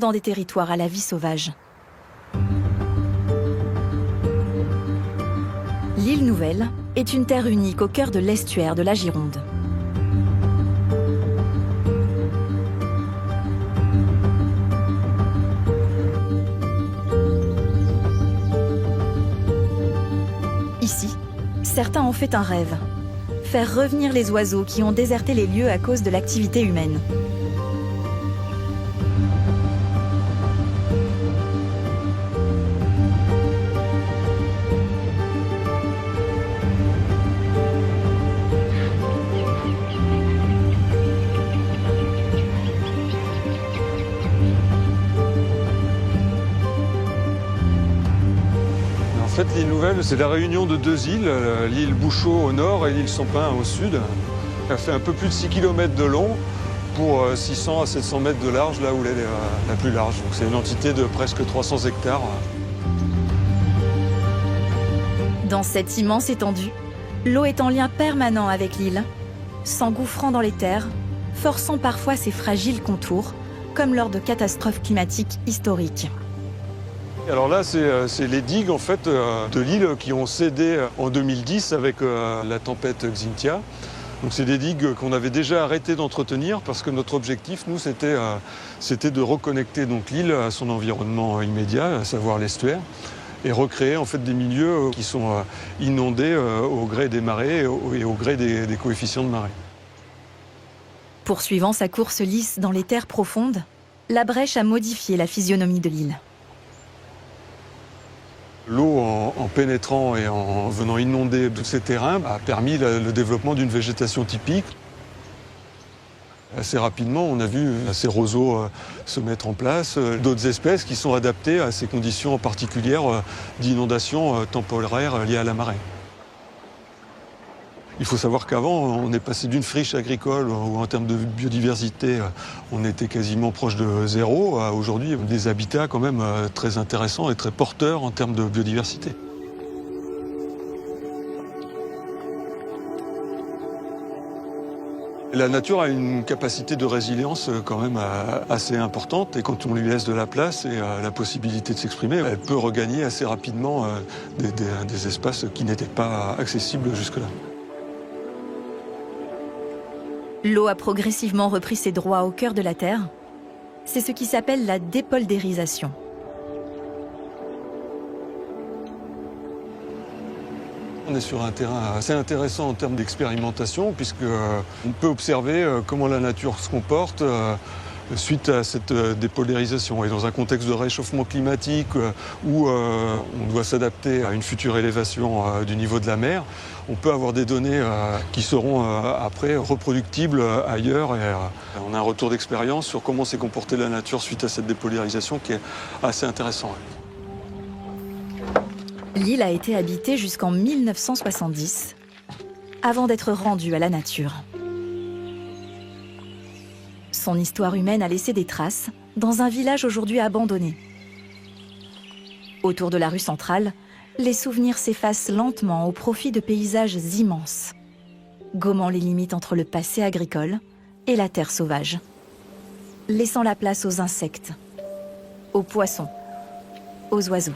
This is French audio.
dans des territoires à la vie sauvage. L'île Nouvelle est une terre unique au cœur de l'estuaire de la Gironde. Ici, certains ont fait un rêve, faire revenir les oiseaux qui ont déserté les lieux à cause de l'activité humaine. En fait, l'île Nouvelle, c'est la réunion de deux îles, l'île Bouchot au nord et l'île Sampin au sud. Elle fait un peu plus de 6 km de long pour 600 à 700 mètres de large, là où elle est la plus large. Donc c'est une entité de presque 300 hectares. Dans cette immense étendue, l'eau est en lien permanent avec l'île, s'engouffrant dans les terres, forçant parfois ses fragiles contours, comme lors de catastrophes climatiques historiques. Alors là, c'est les digues en fait, de l'île qui ont cédé en 2010 avec la tempête Xynthia. Donc c'est des digues qu'on avait déjà arrêté d'entretenir parce que notre objectif, nous, c'était de reconnecter donc l'île à son environnement immédiat, à savoir l'estuaire, et recréer en fait des milieux qui sont inondés au gré des marées et au gré des coefficients de marée. Poursuivant sa course lisse dans les terres profondes, la brèche a modifié la physionomie de l'île. L'eau, en pénétrant et en venant inonder tous ces terrains, a permis le développement d'une végétation typique. Assez rapidement, on a vu ces roseaux se mettre en place, d'autres espèces qui sont adaptées à ces conditions particulières d'inondation temporaire liées à la marée. Il faut savoir qu'avant, on est passé d'une friche agricole où en termes de biodiversité, on était quasiment proche de zéro, à aujourd'hui des habitats quand même très intéressants et très porteurs en termes de biodiversité. La nature a une capacité de résilience quand même assez importante et quand on lui laisse de la place et la possibilité de s'exprimer, elle peut regagner assez rapidement des espaces qui n'étaient pas accessibles jusque-là. L'eau a progressivement repris ses droits au cœur de la terre. C'est ce qui s'appelle la dépoldérisation. On est sur un terrain assez intéressant en termes d'expérimentation puisqu'on peut observer comment la nature se comporte suite à cette dépoldérisation. Et dans un contexte de réchauffement climatique où on doit s'adapter à une future élévation du niveau de la mer, on peut avoir des données qui seront après reproductibles ailleurs. Et on a un retour d'expérience sur comment s'est comportée la nature suite à cette dépoldérisation qui est assez intéressant. L'île a été habitée jusqu'en 1970, avant d'être rendue à la nature. Son histoire humaine a laissé des traces dans un village aujourd'hui abandonné. Autour de la rue centrale, les souvenirs s'effacent lentement au profit de paysages immenses, gommant les limites entre le passé agricole et la terre sauvage, laissant la place aux insectes, aux poissons, aux oiseaux.